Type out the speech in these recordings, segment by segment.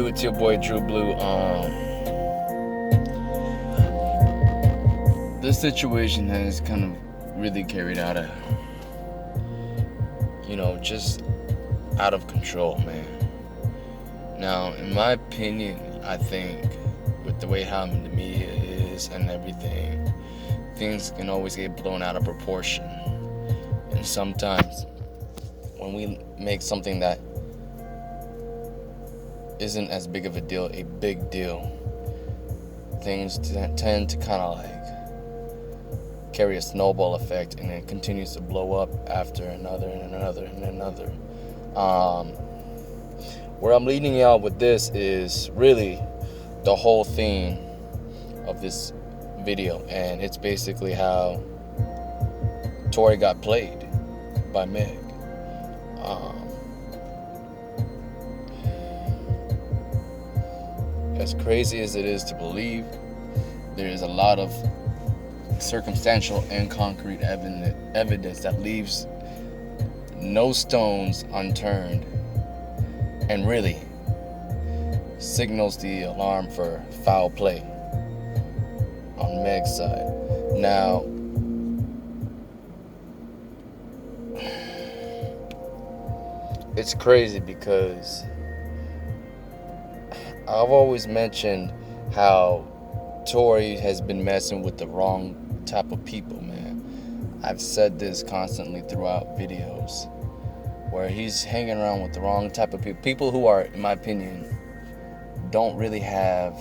It's your boy Drew Blue. This situation has kind of really carried out just out of control, man. Now, in my opinion, I think with the way how the media is and everything, things can always get blown out of proportion. And sometimes when we make something that isn't as big of a deal a big deal, things tend to kind of like carry a snowball effect, and it continues to blow up after another and another and another. Where I'm leading y'all with this is really the whole theme of this video, and it's basically how Tory got played by Meg. As crazy as it is to believe, there is a lot of circumstantial and concrete evidence that leaves no stones unturned and really signals the alarm for foul play on Meg's side. Now, it's crazy because I've always mentioned how Tory has been messing with the wrong type of people, man. I've said this constantly throughout videos, where he's hanging around with the wrong type of people who are, in my opinion, don't really have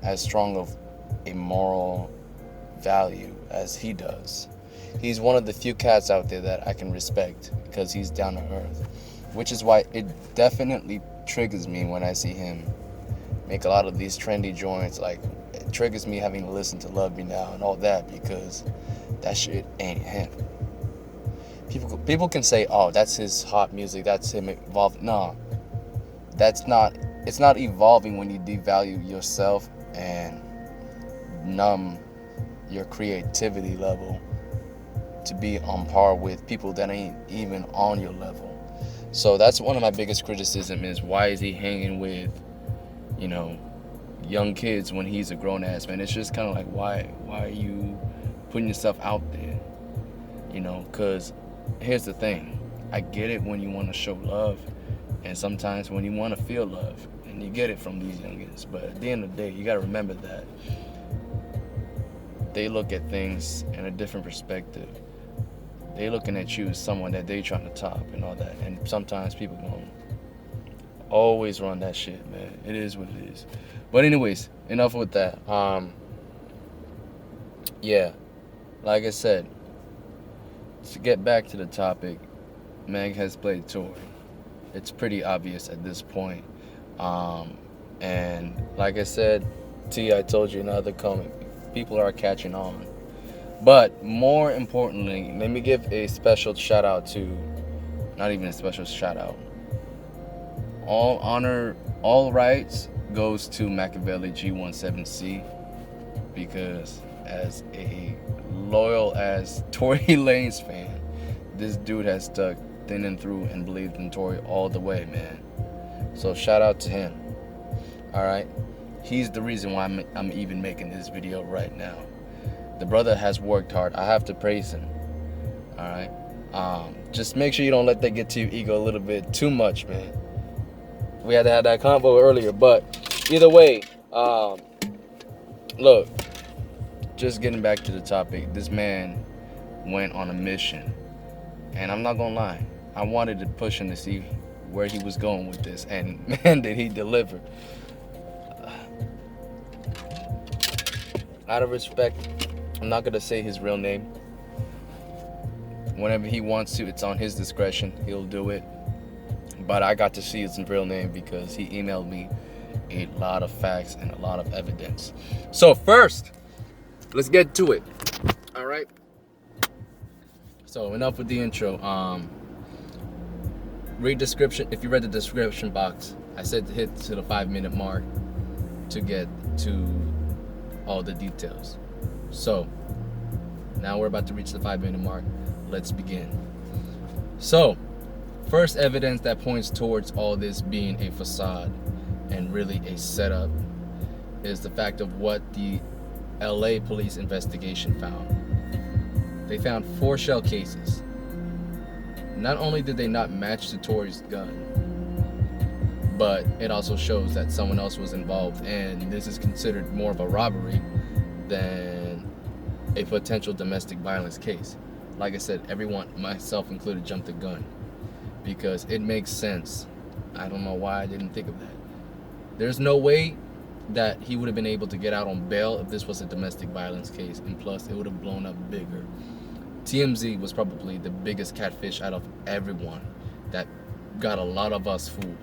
as strong of a moral value as he does. He's one of the few cats out there that I can respect because he's down to earth, which is why it definitely triggers me when I see him make a lot of these trendy joints. Like, it triggers me having to listen to Love Me Now and all that, because that shit ain't him. People can say, oh, that's his hot music, that's him evolving. No, it's not evolving when you devalue yourself and numb your creativity level to be on par with people that ain't even on your level. So that's one of my biggest criticism, is why is he hanging with, young kids when he's a grown-ass man? It's just kind of like, why are you putting yourself out there? Because here's the thing. I get it when you want to show love, and sometimes when you want to feel love, and you get it from these youngins. But at the end of the day, you got to remember that they look at things in a different perspective. They looking at you as someone that they trying to top and all that. And sometimes people gonna always run that shit, man. It is what it is. But anyways, enough with that. Yeah, like I said, to get back to the topic, Meg has played Tory. It's pretty obvious at this point. And like I said, I told you in another comment, people are catching on. But more importantly, let me give a special shout out to, not even a special shout out, all honor, all rights goes to Machiavelli G17C, because as a loyal as Tory Lanez fan, this dude has stuck thin and through and believed in Tory all the way, man. So shout out to him. Alright, he's the reason why I'm even making this video right now. The brother has worked hard. I have to praise him. Alright, just make sure you don't let that get to your ego a little bit too much, man. We had to have that convo earlier, but either way, look, just getting back to the topic, this man went on a mission, and I'm not gonna lie, I wanted to push him to see where he was going with this, and man, did he deliver. Out of respect, I'm not gonna say his real name. Whenever he wants to, it's on his discretion, he'll do it. But I got to see his real name because he emailed me a lot of facts and a lot of evidence. So first, let's get to it. All right. So enough with the intro. Read description. If you read the description box, I said to hit to the 5-minute mark to get to all the details. So now we're about to reach the 5-minute mark. Let's begin. So, first evidence that points towards all this being a facade and really a setup is the fact of what the LA police investigation found. They found 4 shell cases. Not only did they not match to Tory's gun, but it also shows that someone else was involved, and this is considered more of a robbery than a potential domestic violence case. Like I said, everyone, myself included, jumped the gun because it makes sense. I don't know why I didn't think of that. There's no way that he would have been able to get out on bail if this was a domestic violence case, and plus it would have blown up bigger. TMZ was probably the biggest catfish out of everyone that got a lot of us fooled.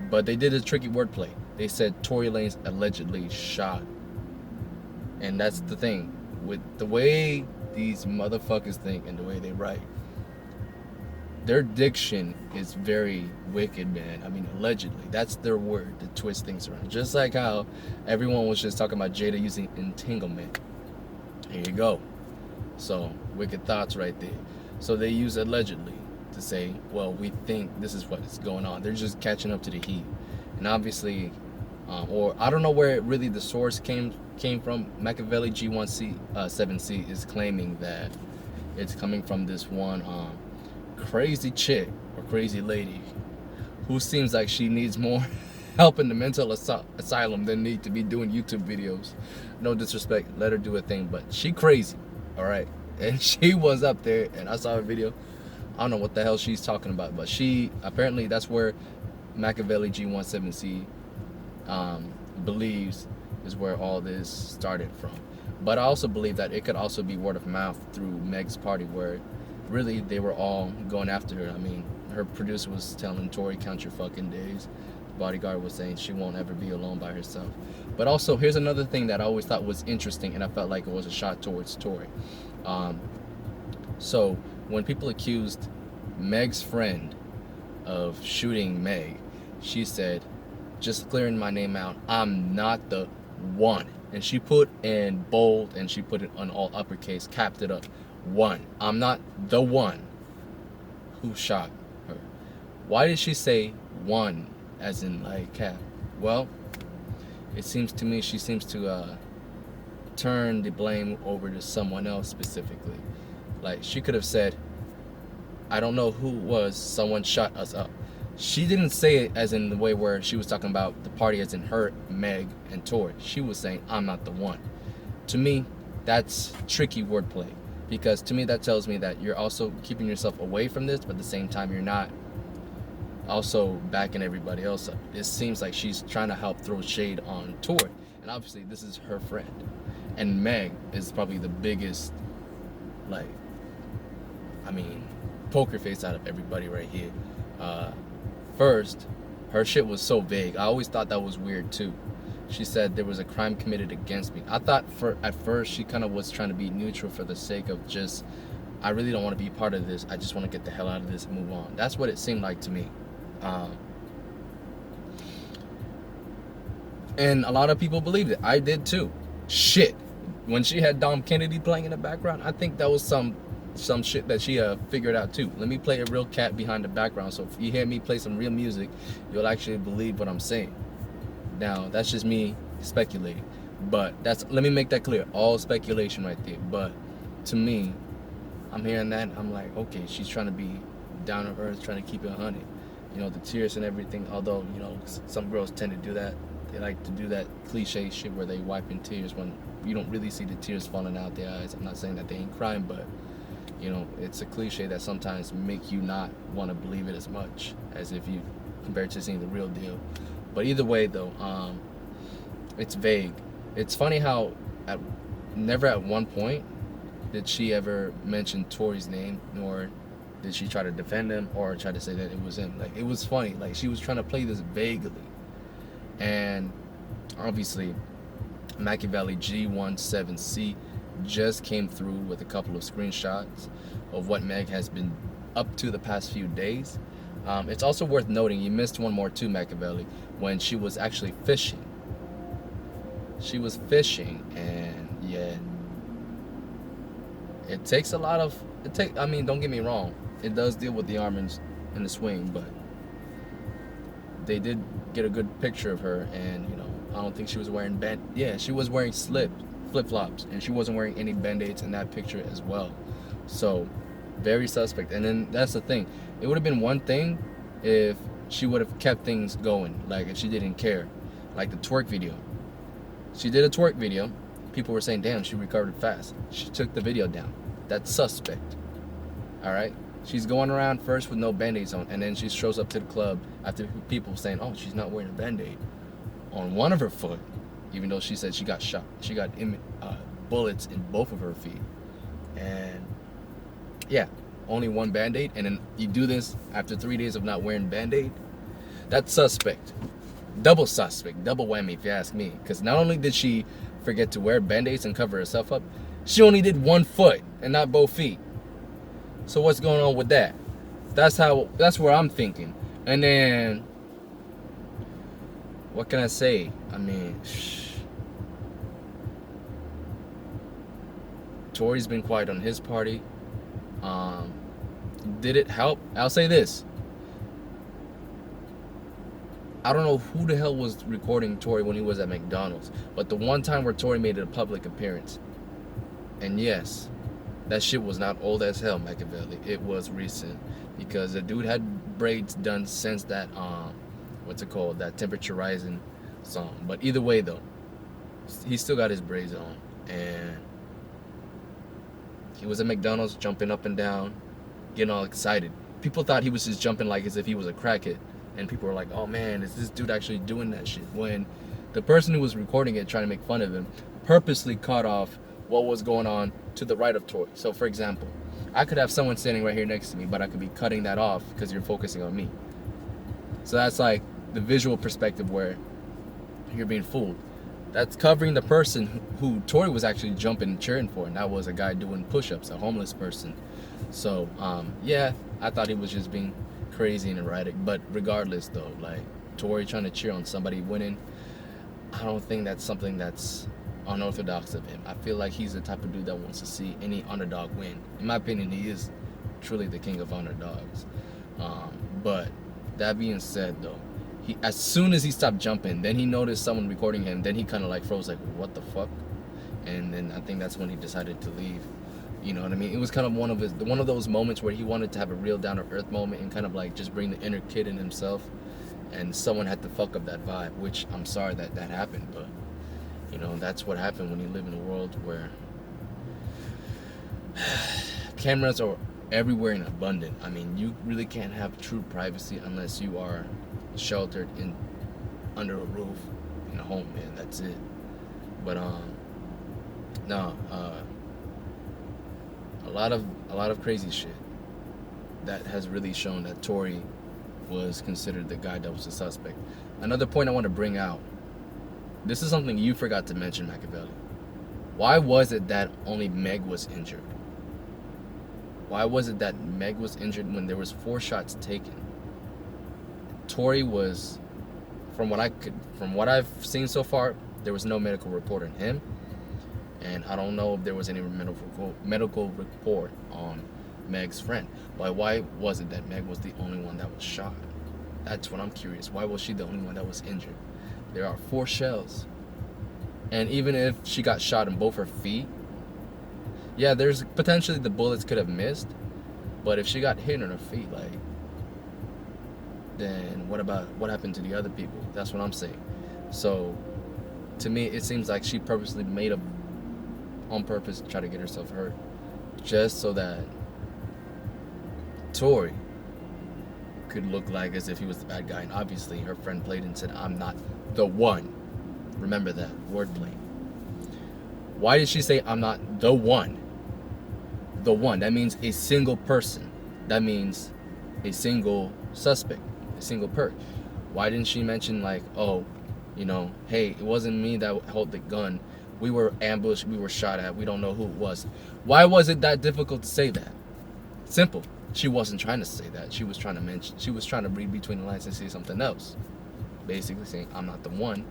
But they did a tricky wordplay. They said Tory Lanez allegedly shot. And that's the thing. With the way these motherfuckers think and the way they write, their diction is very wicked, man. I mean, allegedly. That's their word to twist things around. Just like how everyone was just talking about Jada using entanglement. Here you go. So, wicked thoughts right there. So they use allegedly to say, well, we think this is what is going on. They're just catching up to the heat. And obviously, or I don't know where really the source came from. Machiavelli G17C is claiming that it's coming from this one crazy chick or crazy lady who seems like she needs more help in the mental asylum than need to be doing YouTube videos. No disrespect, let her do her thing, but she crazy. All right, and she was up there, and I saw her video. I don't know what the hell she's talking about, but she apparently that's where Machiavelli G17C believes is where all this started from. But I also believe that it could also be word of mouth through Meg's party, where really they were all going after her. I mean, her producer was telling Tory, count your fucking days. The bodyguard was saying she won't ever be alone by herself. But also, here's another thing that I always thought was interesting, and I felt like it was a shot towards Tory. So when people accused Meg's friend of shooting Meg, she said, just clearing my name out, I'm not the one. And she put in bold, and she put it on all uppercase, capped it up. One. I'm not the one who shot her. Why did she say one as in like cap? Well, it seems to me she seems to turn the blame over to someone else specifically. Like, she could have said, I don't know who was, someone shot us up. She didn't say it as in the way where she was talking about the party as in her, Meg, and Tory. She was saying, I'm not the one. To me, that's tricky wordplay, because to me that tells me that you're also keeping yourself away from this, but at the same time you're not also backing everybody else up. It seems like she's trying to help throw shade on Tory, and obviously this is her friend, and Meg is probably the biggest, like, I mean, poker face out of everybody right here. First, her shit was so vague. I always thought that was weird too. She said there was a crime committed against me. I thought at first she kind of was trying to be neutral for the sake of just, I really don't want to be part of this. I just want to get the hell out of this and move on. That's what it seemed like to me. And a lot of people believed it. I did too. Shit. When she had Dom Kennedy playing in the background, I think that was some shit that she figured out too. Let me play a real cat behind the background, so if you hear me play some real music, you'll actually believe what I'm saying. Now, that's just me speculating, but let me make that clear. All speculation right there. But to me, I'm hearing that, I'm like, okay, she's trying to be down to earth, trying to keep it 100. You know, the tears and everything, although, you know, some girls tend to do that. They like to do that cliche shit where they wiping tears when you don't really see the tears falling out their eyes. I'm not saying that they ain't crying, but you know, it's a cliche that sometimes make you not want to believe it as much as if you compared to seeing the real deal. But either way, though, it's vague. It's funny how never at one point did she ever mention Tory's name, nor did she try to defend him or try to say that it was him. Like, it was funny. Like, she was trying to play this vaguely. And obviously, Machiavelli G17C just came through with a couple of screenshots of what Meg has been up to the past few days. It's also worth noting, you missed one more too, Machiavelli, when she was actually fishing. She was fishing, and yeah, it takes a lot of, I mean, don't get me wrong, it does deal with the arm and the swing, but they did get a good picture of her, and I don't think she was wearing she was wearing flip-flops, and she wasn't wearing any band-aids in that picture as well. So very suspect. And then that's the thing, it would have been one thing if she would have kept things going, like if she didn't care, like the twerk video. She did a twerk video, people were saying, damn, she recovered fast. She took the video down. That's suspect. All right, she's going around first with no band-aids on, and then she shows up to the club after people saying, oh, she's not wearing a band-aid on one of her foot, even though she said she got shot. She got bullets in both of her feet. And yeah, only one band-aid, and then you do this after 3 days of not wearing band-aid. That's suspect. Double suspect, double whammy if you ask me. Because not only did she forget to wear band-aids and cover herself up, she only did one foot and not both feet. So what's going on with that? That's where I'm thinking. And then what can I say? I mean, Tory's been quiet on his party. Did it help? I'll say this. I don't know who the hell was recording Tory when he was at McDonald's, but the one time where Tory made a public appearance, and yes, that shit was not old as hell, Machiavelli. It was recent, because the dude had braids done since that what's it called, that Temperature Rising song. But either way though, he still got his braids on, and he was at McDonald's jumping up and down, getting all excited. People thought he was just jumping like as if he was a crackhead, and people were like, oh man, is this dude actually doing that shit? When the person who was recording it, trying to make fun of him, purposely cut off what was going on to the right of Tory. So for example, I could have someone standing right here next to me, but I could be cutting that off because you're focusing on me. So that's like the visual perspective where you're being fooled. That's covering the person who Tory was actually jumping and cheering for, and that was a guy doing push-ups, a homeless person. So yeah, I thought he was just being crazy and erratic. But regardless though, like Tory trying to cheer on somebody winning, I don't think that's something that's unorthodox of him. I feel like he's the type of dude that wants to see any underdog win. In my opinion, he is truly the king of underdogs. But that being said though, as soon as he stopped jumping, then he noticed someone recording him, then he kind of like froze, like, what the fuck? And then I think that's when he decided to leave. You know what I mean? It was kind of one of those moments where he wanted to have a real down-to-earth moment and kind of like just bring the inner kid in himself, and someone had to fuck up that vibe, which I'm sorry that happened, but that's what happened when you live in a world where cameras are everywhere and abundant. I mean, you really can't have true privacy unless you are sheltered under a roof in a home, man. That's it. But a lot of crazy shit that has really shown that Tory was considered the guy that was the suspect. Another point I want to bring out, this is something you forgot to mention, Machiavelli. Why was it that only Meg was injured? Why was it that Meg was injured when there was 4 shots taken? Tory was, from what I've seen so far, there was no medical report on him, and I don't know if there was any medical report on Meg's friend. But why was it that Meg was the only one that was shot? That's what I'm curious. Why was she the only one that was injured? There are 4 shells, and even if she got shot in both her feet, yeah, there's potentially the bullets could have missed, but if she got hit on her feet, like, then what happened to the other people? That's what I'm saying. So to me, it seems like she purposely on purpose to try to get herself hurt, just so that Tory could look like as if he was the bad guy. And obviously her friend played and said, I'm not the one. Remember that wordplay. Why did she say I'm not the one? The one, that means a single person. That means a single suspect, a single perk. Why didn't she mention like, oh, hey, it wasn't me that held the gun. We were ambushed, we were shot at, we don't know who it was. Why was it that difficult to say that? Simple. She wasn't trying to say that. She was trying to read between the lines and say something else. Basically saying, I'm not the one.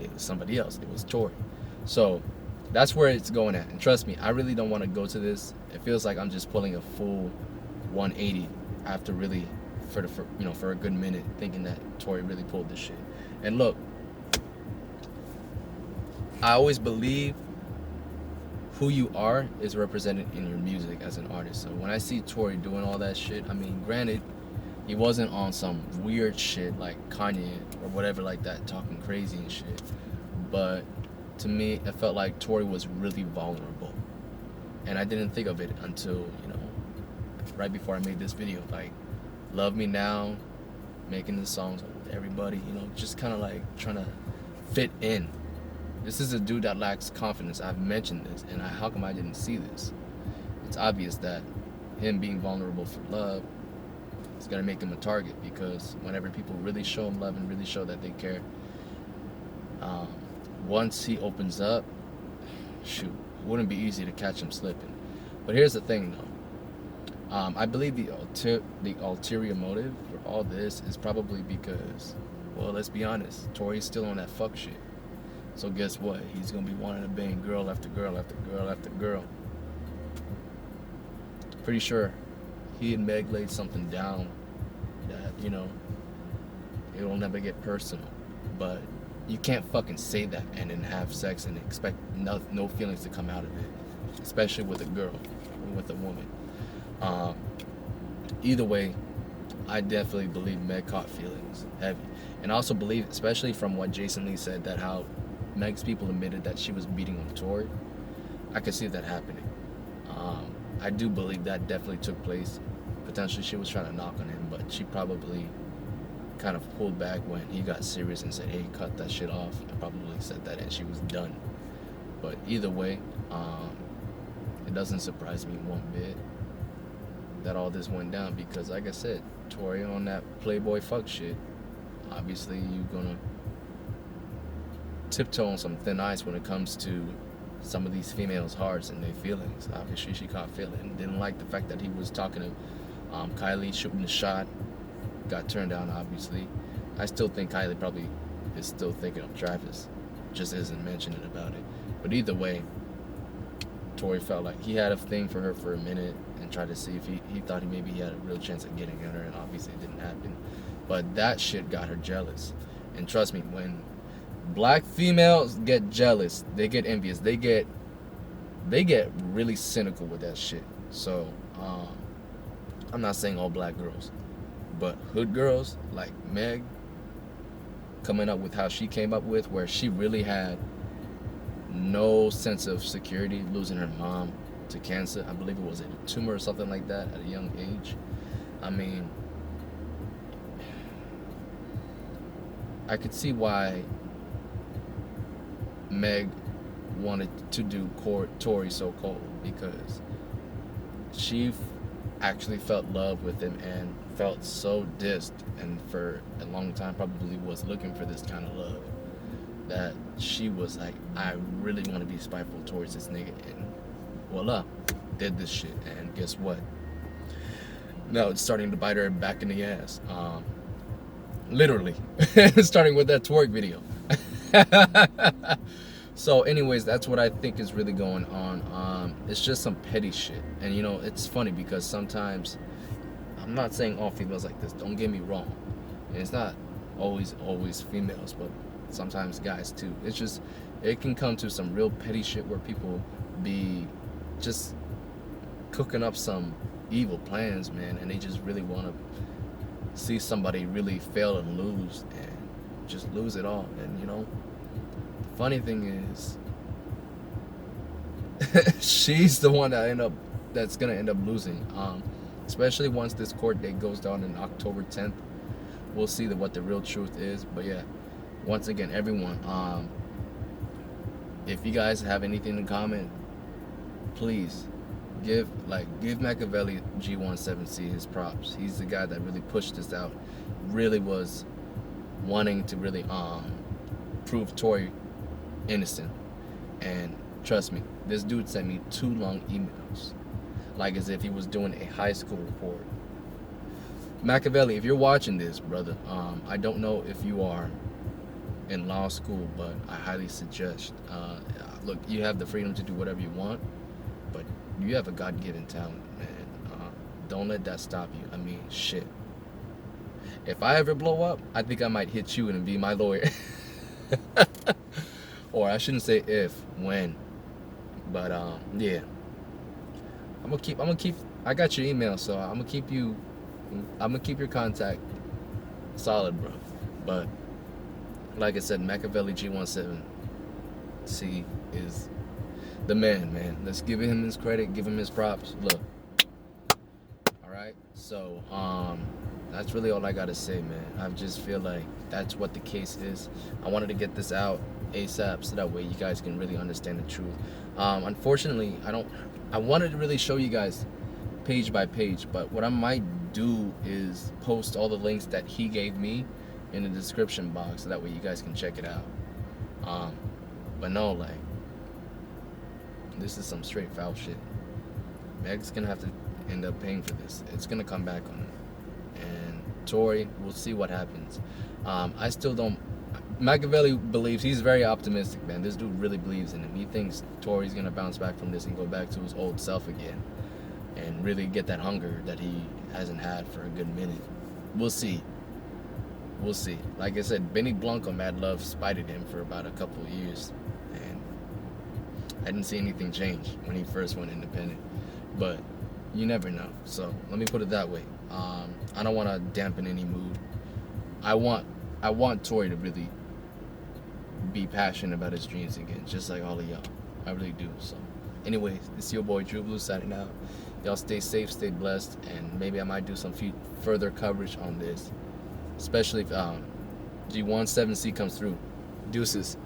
It was somebody else. It was Tory. So that's where it's going at. And trust me, I really don't want to go to this. It feels like I'm just pulling a full 180 after really for a good minute, thinking that Tory really pulled this shit. And look, I always believe who you are is represented in your music as an artist. So when I see Tory doing all that shit, I mean, granted, he wasn't on some weird shit like Kanye or whatever like that, talking crazy and shit. But to me, it felt like Tory was really vulnerable. And I didn't think of it until, right before I made this video. Like, Love Me Now, making the songs with everybody, just kind of like trying to fit in. This is a dude that lacks confidence. I've mentioned this, and how come I didn't see this? It's obvious that him being vulnerable for love is gonna make him a target, because whenever people really show him love and really show that they care, once he opens up, shoot, it wouldn't be easy to catch him slipping. But here's the thing, though. I believe the ulterior motive for all this is probably because, well, let's be honest, Tory's still on that fuck shit. So guess what? He's gonna be wanting to bang girl after girl after girl after girl. Pretty sure he and Meg laid something down that, it'll never get personal. But you can't fucking say that and then have sex and expect no feelings to come out of it, especially with a girl, with a woman. Either way, I definitely believe Meg caught feelings heavy. And I also believe, especially from what Jason Lee said, that how Meg's people admitted that she was beating on Tory, I could see that happening. I do believe that definitely took place. Potentially she was trying to knock on him, but she probably kind of pulled back when he got serious and said, hey, cut that shit off. I probably said that and she was done. But either way, it doesn't surprise me one bit that all this went down, because like I said, Tory on that playboy fuck shit, obviously you're gonna tiptoe on some thin ice when it comes to some of these females' hearts and their feelings. Obviously she caught feeling, didn't like the fact that he was talking to Kylie, shooting the shot, got turned down obviously. I still think Kylie probably is still thinking of Travis, just isn't mentioning about it. But either way, Tory felt like he had a thing for her for a minute and tried to see if he thought maybe he had a real chance of getting at her, and obviously it didn't happen. But that shit got her jealous. And trust me, when black females get jealous, they get envious, they get really cynical with that shit. So I'm not saying all black girls, but hood girls like Meg, coming up with how she came up with, where she really had no sense of security, losing her mom to cancer. I believe it was a tumor or something like that at a young age. I mean, I could see why Meg wanted to do Tory so cold, because she actually felt love with him and felt so dissed, and for a long time probably was looking for this kind of love, that she was like, I really want to be spiteful towards this nigga, and voila, did this shit. And guess what? Now it's starting to bite her back in the ass. Literally. Starting with that twerk video. So anyways, that's what I think is really going on. It's just some petty shit. And it's funny because sometimes, I'm not saying all females like this, don't get me wrong. And it's not always females, but sometimes guys too. It's just, it can come to some real petty shit where people be just cooking up some evil plans, man, and they just really want to see somebody really fail and lose, and just lose it all. And the funny thing is, she's the one that's gonna end up losing, especially once this court date goes down in October 10th. We'll see what the real truth is. But yeah, once again, everyone, if you guys have anything to comment, please give Machiavelli G17C his props. He's the guy that really pushed this out, really was wanting to really prove Tory innocent. And trust me, this dude sent me 2 long emails, like as if he was doing a high school report. Machiavelli, if you're watching this, brother, I don't know if you are in law school, but I highly suggest, look, you have the freedom to do whatever you want, but you have a God-given talent, man. Don't let that stop you. I mean, shit. If I ever blow up, I think I might hit you and be my lawyer. Or I shouldn't say if, when. But yeah. I'm gonna keep I got your email, so I'm gonna keep your contact solid, bro. But like I said, Machiavelli G17C is the man. Let's give him his credit, give him his props. Look. Alright? So, that's really all I gotta say, man. I just feel like that's what the case is. I wanted to get this out ASAP so that way you guys can really understand the truth. Unfortunately, I wanted to really show you guys page by page, but what I might do is post all the links that he gave me in the description box so that way you guys can check it out. But no, like, this is some straight foul shit. Meg's gonna have to end up paying for this. It's gonna come back on him. And Tory, we'll see what happens. I still don't. Machiavelli believes, he's very optimistic, man. This dude really believes in him. He thinks Tory's gonna bounce back from this and go back to his old self again and really get that hunger that he hasn't had for a good minute. We'll see. We'll see. Like I said, Benny Blanco, Mad Love, spited him for about a couple of years, and I didn't see anything change when he first went independent. But you never know. So let me put it that way. I don't want to dampen any mood. I want Tory to really be passionate about his dreams again, just like all of y'all. I really do. So anyways, it's your boy Drew Blue signing out. Y'all stay safe, stay blessed, and maybe I might do some further coverage on this, especially if G17C comes through. Deuces.